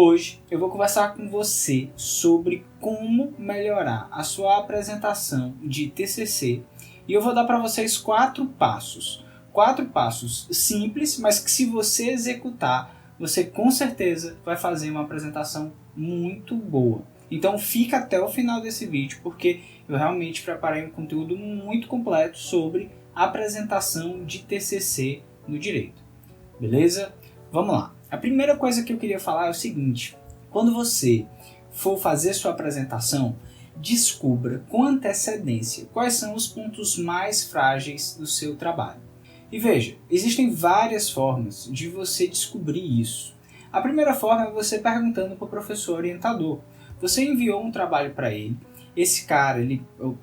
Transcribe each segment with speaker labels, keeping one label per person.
Speaker 1: Hoje eu vou conversar com você sobre como melhorar a sua apresentação de TCC e eu vou dar para vocês 4 passos. 4 passos simples, mas que se você executar, você com certeza vai fazer uma apresentação muito boa. Então fica até o final desse vídeo porque eu realmente preparei um conteúdo muito completo sobre apresentação de TCC no direito. Beleza? Vamos lá. A primeira coisa que eu queria falar é o seguinte: quando você for fazer sua apresentação, descubra com antecedência quais são os pontos mais frágeis do seu trabalho. E veja, existem várias formas de você descobrir isso. A primeira forma é você perguntando para o professor orientador. Você enviou um trabalho para ele, esse cara,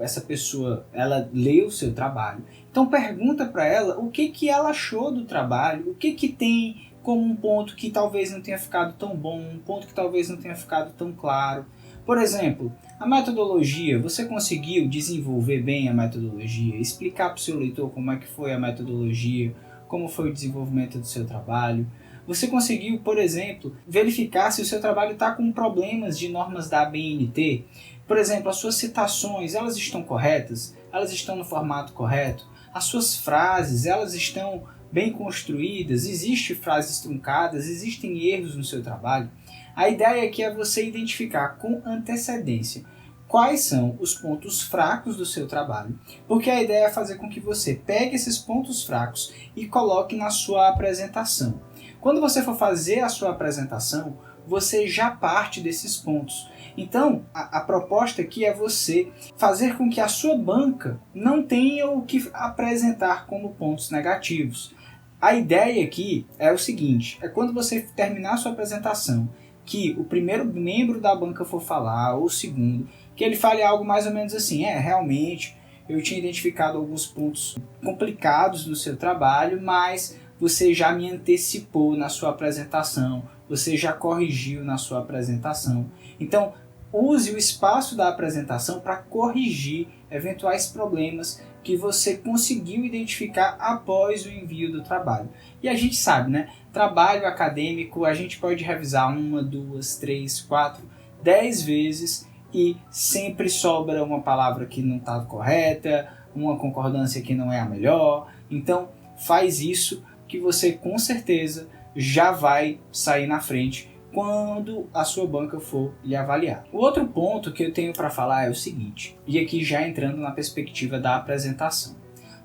Speaker 1: essa pessoa, ela leu o seu trabalho. Então pergunta para ela o que ela achou do trabalho, o que tem como um ponto que talvez não tenha ficado tão bom, um ponto que talvez não tenha ficado tão claro. Por exemplo, a metodologia, você conseguiu desenvolver bem a metodologia, explicar para o seu leitor como é que foi a metodologia, como foi o desenvolvimento do seu trabalho. Você conseguiu, por exemplo, verificar se o seu trabalho está com problemas de normas da ABNT. Por exemplo, as suas citações, elas estão corretas? Elas estão no formato correto? As suas frases, elas estão bem construídas? Existem frases truncadas? Existem erros no seu trabalho? A ideia aqui é você identificar com antecedência quais são os pontos fracos do seu trabalho, porque a ideia é fazer com que você pegue esses pontos fracos e coloque na sua apresentação. Quando você for fazer a sua apresentação, você já parte desses pontos. Então, a proposta aqui é você fazer com que a sua banca não tenha o que apresentar como pontos negativos. A ideia aqui é o seguinte: é quando você terminar a sua apresentação, que o primeiro membro da banca for falar, ou o segundo, que ele fale algo mais ou menos assim: realmente, eu tinha identificado alguns pontos complicados no seu trabalho, mas você já me antecipou na sua apresentação, você já corrigiu na sua apresentação. Então, use o espaço da apresentação para corrigir eventuais problemas que você conseguiu identificar após o envio do trabalho. E a gente sabe, né? Trabalho acadêmico a gente pode revisar 1, 2, 3, 4, 10 vezes e sempre sobra uma palavra que não está correta, uma concordância que não é a melhor. Então, faz isso que você com certeza já vai sair na frente quando a sua banca for lhe avaliar. O outro ponto que eu tenho para falar é o seguinte, e aqui já entrando na perspectiva da apresentação.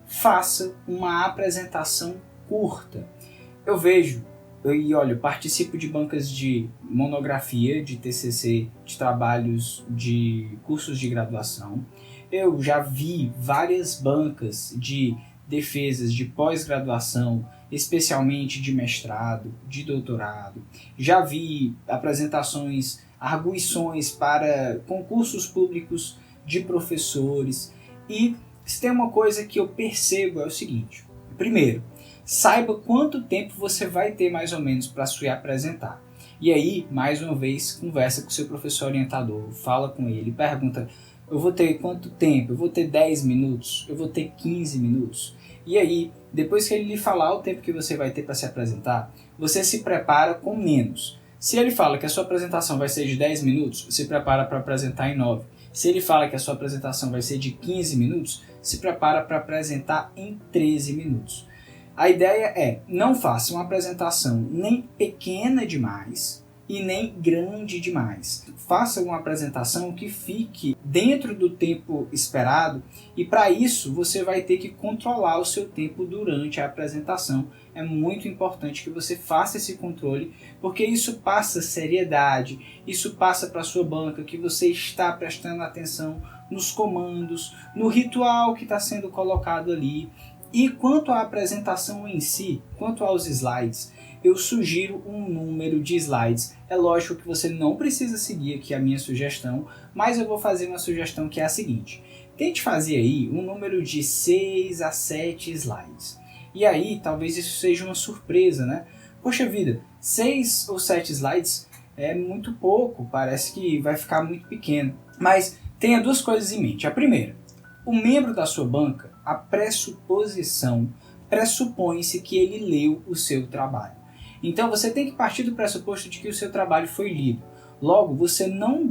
Speaker 1: Faça uma apresentação curta. Eu vejo, eu participo de bancas de monografia, de TCC, de trabalhos de cursos de graduação. Eu já vi várias bancas de defesas de pós-graduação, especialmente de mestrado, de doutorado. Já vi apresentações, arguições para concursos públicos de professores. E se tem uma coisa que eu percebo é o seguinte: primeiro, saiba quanto tempo você vai ter mais ou menos para se apresentar. E aí, mais uma vez, conversa com o seu professor orientador, fala com ele, pergunta: eu vou ter quanto tempo? Eu vou ter 10 minutos? Eu vou ter 15 minutos? E aí, depois que ele lhe falar o tempo que você vai ter para se apresentar, você se prepara com menos. Se ele fala que a sua apresentação vai ser de 10 minutos, se prepara para apresentar em 9. Se ele fala que a sua apresentação vai ser de 15 minutos, se prepara para apresentar em 13 minutos. A ideia é: não faça uma apresentação nem pequena demais e nem grande demais. Faça uma apresentação que fique dentro do tempo esperado e para isso você vai ter que controlar o seu tempo durante a apresentação. É muito importante que você faça esse controle, porque isso passa seriedade, isso passa para a sua banca que você está prestando atenção nos comandos, no ritual que está sendo colocado ali. E quanto à apresentação em si, quanto aos slides, eu sugiro um número de slides. É lógico que você não precisa seguir aqui a minha sugestão, mas eu vou fazer uma sugestão que é a seguinte: tente fazer aí um número de 6 a 7 slides. E aí, talvez isso seja uma surpresa, né? Poxa vida, 6 ou 7 slides é muito pouco, parece que vai ficar muito pequeno. Mas tenha 2 coisas em mente. A primeira: o membro da sua banca, a pressuposição, pressupõe-se que ele leu o seu trabalho. Então você tem que partir do pressuposto de que o seu trabalho foi lido. Logo, você não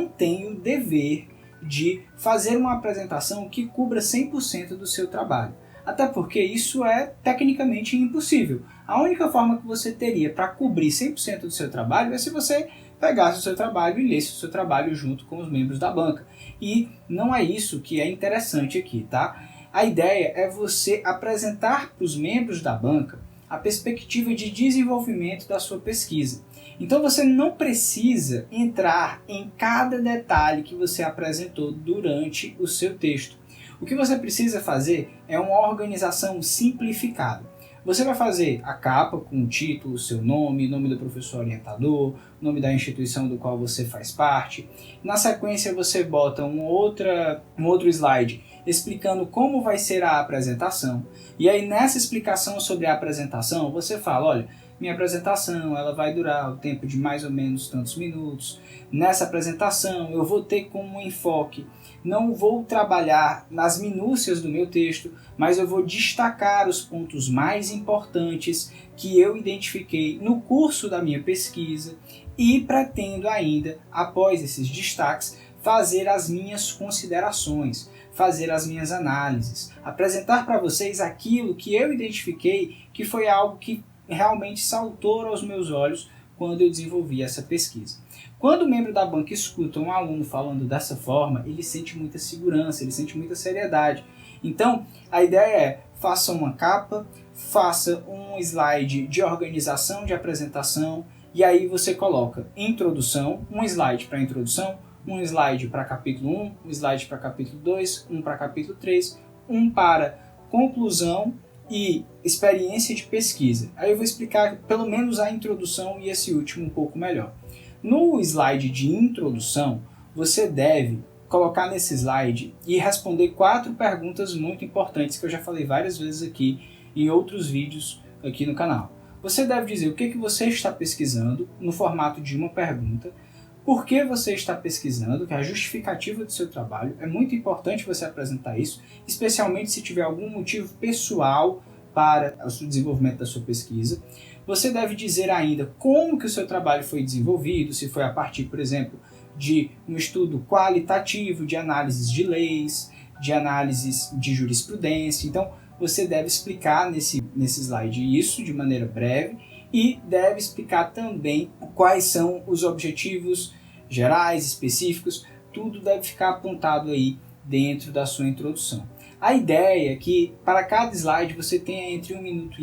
Speaker 1: tem o dever de fazer uma apresentação que cubra 100% do seu trabalho. Até porque isso é tecnicamente impossível. A única forma que você teria para cobrir 100% do seu trabalho é se você pegasse o seu trabalho e lesse o seu trabalho junto com os membros da banca. E não é isso que é interessante aqui, tá? A ideia é você apresentar para os membros da banca a perspectiva de desenvolvimento da sua pesquisa. Então você não precisa entrar em cada detalhe que você apresentou durante o seu texto. O que você precisa fazer é uma organização simplificada. Você vai fazer a capa com o título, o seu nome, nome do professor orientador, nome da instituição do qual você faz parte. Na sequência você bota um outro slide explicando como vai ser a apresentação. E aí nessa explicação sobre a apresentação você fala, olha, minha apresentação ela vai durar o tempo de mais ou menos tantos minutos. Nessa apresentação eu vou ter como enfoque, não vou trabalhar nas minúcias do meu texto, mas eu vou destacar os pontos mais importantes que eu identifiquei no curso da minha pesquisa e pretendo ainda, após esses destaques, fazer as minhas considerações, fazer as minhas análises, apresentar para vocês aquilo que eu identifiquei que foi algo que realmente saltou aos meus olhos quando eu desenvolvi essa pesquisa. Quando o membro da banca escuta um aluno falando dessa forma, ele sente muita segurança, ele sente muita seriedade. Então, a ideia é, faça uma capa, faça um slide de organização, de apresentação, e aí você coloca introdução, um slide para introdução, um slide para capítulo 1, um slide para capítulo 2, um para capítulo 3, um para conclusão e experiência de pesquisa. Aí eu vou explicar pelo menos a introdução e esse último um pouco melhor. No slide de introdução, você deve colocar nesse slide e responder 4 perguntas muito importantes que eu já falei várias vezes aqui em outros vídeos aqui no canal. Você deve dizer o que você está pesquisando no formato de uma pergunta, por que você está pesquisando, que é a justificativa do seu trabalho. É muito importante você apresentar isso, especialmente se tiver algum motivo pessoal para o desenvolvimento da sua pesquisa. Você deve dizer ainda como que o seu trabalho foi desenvolvido, se foi a partir, por exemplo, de um estudo qualitativo, de análises de leis, de análises de jurisprudência. Então, você deve explicar nesse slide isso de maneira breve e deve explicar também quais são os objetivos gerais, específicos, tudo deve ficar apontado aí dentro da sua introdução. A ideia é que para cada slide você tenha entre 1,5 minuto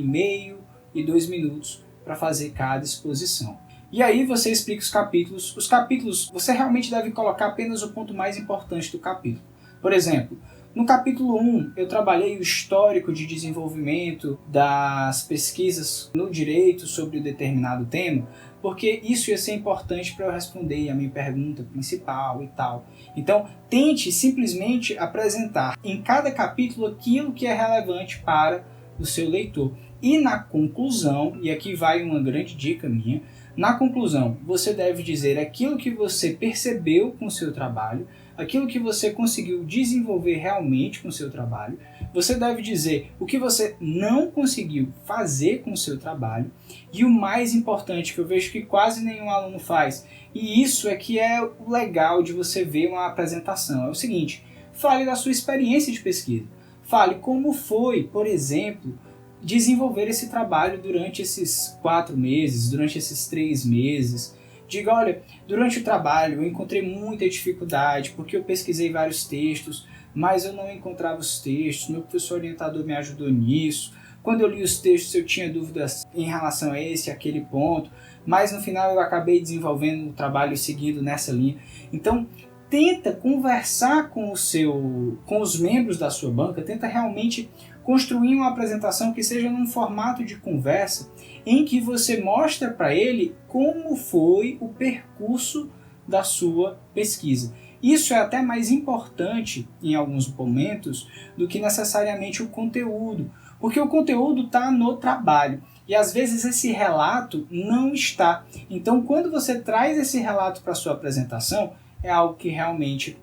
Speaker 1: e 2 minutos para fazer cada exposição. E aí você explica os capítulos. Os capítulos, você realmente deve colocar apenas o ponto mais importante do capítulo. Por exemplo, no capítulo 1, eu trabalhei o histórico de desenvolvimento das pesquisas no direito sobre um determinado tema, porque isso ia ser importante para eu responder a minha pergunta principal e tal. Então, tente simplesmente apresentar em cada capítulo aquilo que é relevante para o seu leitor. E na conclusão, e aqui vai uma grande dica minha, na conclusão, você deve dizer aquilo que você percebeu com o seu trabalho, aquilo que você conseguiu desenvolver realmente com o seu trabalho. Você deve dizer o que você não conseguiu fazer com o seu trabalho. E o mais importante, que eu vejo que quase nenhum aluno faz, e isso é que é o legal de você ver uma apresentação, é o seguinte: fale da sua experiência de pesquisa. Fale como foi, por exemplo, desenvolver esse trabalho durante esses 4 meses, durante esses 3 meses. Diga, olha, durante o trabalho eu encontrei muita dificuldade porque eu pesquisei vários textos, mas eu não encontrava os textos, meu professor orientador me ajudou nisso. Quando eu li os textos eu tinha dúvidas em relação a esse e aquele ponto, mas no final eu acabei desenvolvendo o trabalho seguindo nessa linha. Então, tenta conversar com os membros da sua banca, tenta realmente construir uma apresentação que seja num formato de conversa em que você mostra para ele como foi o percurso da sua pesquisa. Isso é até mais importante em alguns momentos do que necessariamente o conteúdo, porque o conteúdo está no trabalho e às vezes esse relato não está. Então, quando você traz esse relato para a sua apresentação, é algo que realmente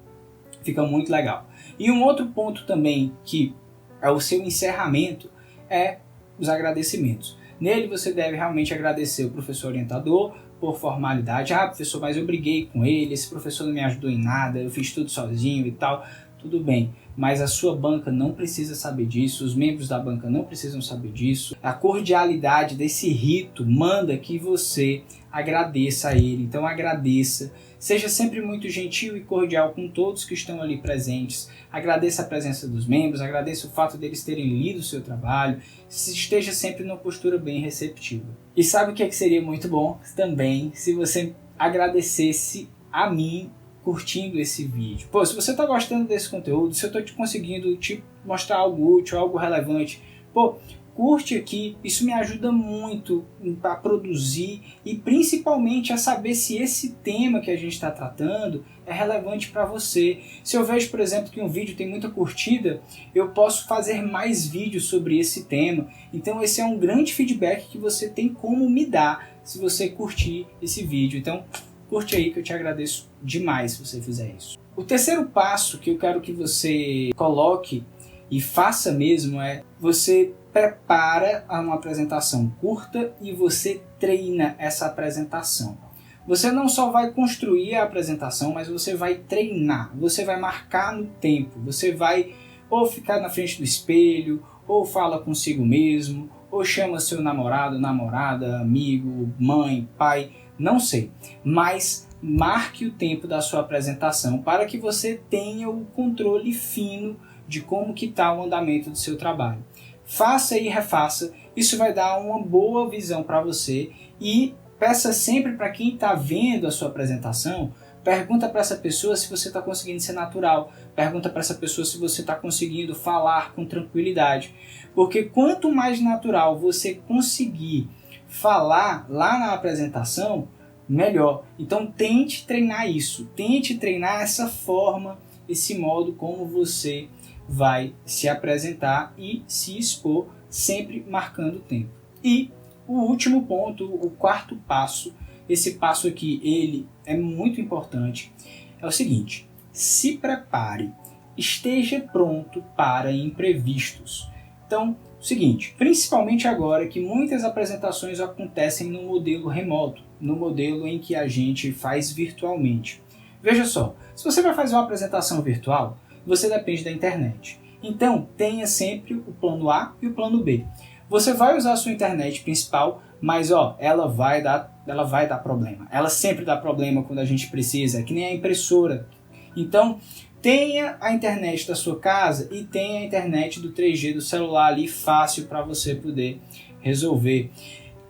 Speaker 1: fica muito legal. E um outro ponto também que é o seu encerramento, é os agradecimentos. Nele você deve realmente agradecer o professor orientador por formalidade. Ah, professor, mas eu briguei com ele, esse professor não me ajudou em nada, eu fiz tudo sozinho e tal. Tudo bem, mas a sua banca não precisa saber disso, os membros da banca não precisam saber disso. A cordialidade desse rito manda que você agradeça a ele, então agradeça. Seja sempre muito gentil e cordial com todos que estão ali presentes. Agradeça a presença dos membros, agradeça o fato deles terem lido o seu trabalho. Esteja sempre numa postura bem receptiva. E sabe o que seria muito bom também? Se você agradecesse a mim curtindo esse vídeo. Pô, se você está gostando desse conteúdo, se eu estou conseguindo te mostrar algo útil, algo relevante, pô, curte aqui, isso me ajuda muito a produzir e principalmente a saber se esse tema que a gente está tratando é relevante para você. Se eu vejo, por exemplo, que um vídeo tem muita curtida, eu posso fazer mais vídeos sobre esse tema. Então esse é um grande feedback que você tem como me dar se você curtir esse vídeo. Então curte aí que eu te agradeço demais se você fizer isso. O terceiro passo que eu quero que você coloque e faça mesmo é você prepara uma apresentação curta e você treina essa apresentação. Você não só vai construir a apresentação, mas você vai treinar, você vai marcar no tempo, você vai ou ficar na frente do espelho, ou fala consigo mesmo, ou chama seu namorado, namorada, amigo, mãe, pai, não sei, mas marque o tempo da sua apresentação para que você tenha o controle fino de como que está o andamento do seu trabalho. Faça e refaça, isso vai dar uma boa visão para você e peça sempre para quem está vendo a sua apresentação, pergunta para essa pessoa se você está conseguindo ser natural, pergunta para essa pessoa se você está conseguindo falar com tranquilidade, porque quanto mais natural você conseguir falar lá na apresentação, melhor. Então tente treinar isso, tente treinar essa forma, esse modo como você vai se apresentar e se expor, sempre marcando o tempo. E o último ponto, o quarto passo, esse passo aqui, ele é muito importante, é o seguinte: se prepare, esteja pronto para imprevistos. Então, o seguinte, principalmente agora que muitas apresentações acontecem no modelo remoto, no modelo em que a gente faz virtualmente. Veja só, se você vai fazer uma apresentação virtual, você depende da internet. Então, tenha sempre o plano A e o plano B. Você vai usar a sua internet principal, mas ela vai dar problema. Ela sempre dá problema quando a gente precisa, que nem a impressora. Então, tenha a internet da sua casa e tenha a internet do 3G do celular ali fácil para você poder resolver.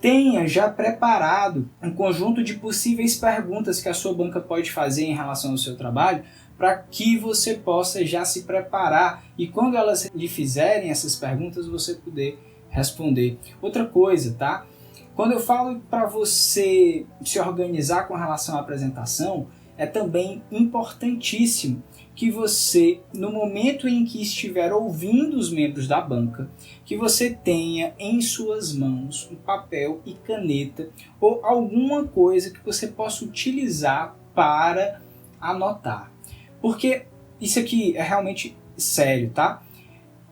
Speaker 1: Tenha já preparado um conjunto de possíveis perguntas que a sua banca pode fazer em relação ao seu trabalho, para que você possa já se preparar e quando elas lhe fizerem essas perguntas, você poder responder. Outra coisa, tá? Quando eu falo para você se organizar com relação à apresentação, é também importantíssimo que você, no momento em que estiver ouvindo os membros da banca, que você tenha em suas mãos um papel e caneta ou alguma coisa que você possa utilizar para anotar. Porque isso aqui é realmente sério, tá?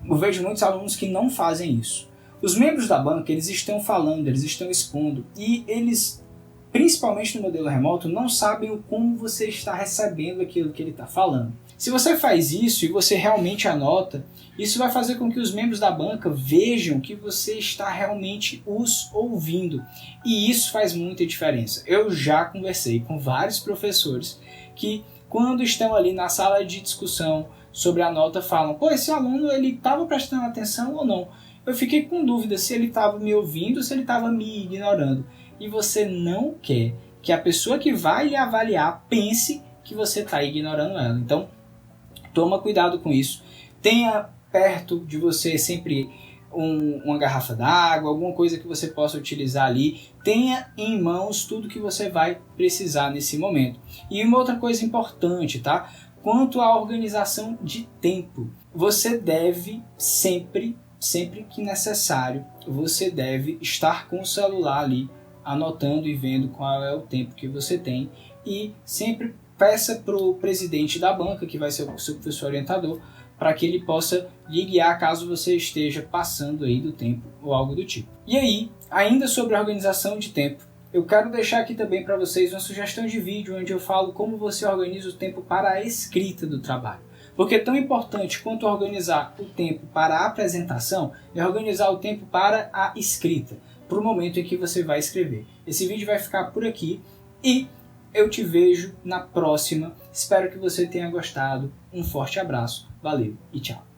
Speaker 1: Eu vejo muitos alunos que não fazem isso. Os membros da banca, eles estão falando, eles estão expondo e eles, principalmente no modelo remoto, não sabem o como você está recebendo aquilo que ele está falando. Se você faz isso e você realmente anota, isso vai fazer com que os membros da banca vejam que você está realmente os ouvindo. E isso faz muita diferença. Eu já conversei com vários professores que, quando estão ali na sala de discussão sobre a nota, falam: pô, esse aluno ele estava prestando atenção ou não? Eu fiquei com dúvida se ele estava me ouvindo ou se ele estava me ignorando. E você não quer que a pessoa que vai lhe avaliar pense que você está ignorando ela. Então, toma cuidado com isso. Tenha perto de você sempre uma garrafa d'água, alguma coisa que você possa utilizar ali. Tenha em mãos tudo que você vai precisar nesse momento. E uma outra coisa importante, tá? Quanto à organização de tempo, você deve sempre que necessário, você deve estar com o celular ali, anotando e vendo qual é o tempo que você tem, e sempre peça para o presidente da banca, que vai ser o seu professor orientador, para que ele possa lhe guiar caso você esteja passando aí do tempo ou algo do tipo. E aí, ainda sobre a organização de tempo, eu quero deixar aqui também para vocês uma sugestão de vídeo onde eu falo como você organiza o tempo para a escrita do trabalho. Porque tão importante quanto organizar o tempo para a apresentação é organizar o tempo para a escrita, para o momento em que você vai escrever. Esse vídeo vai ficar por aqui e eu te vejo na próxima. Espero que você tenha gostado. Um forte abraço, valeu e tchau.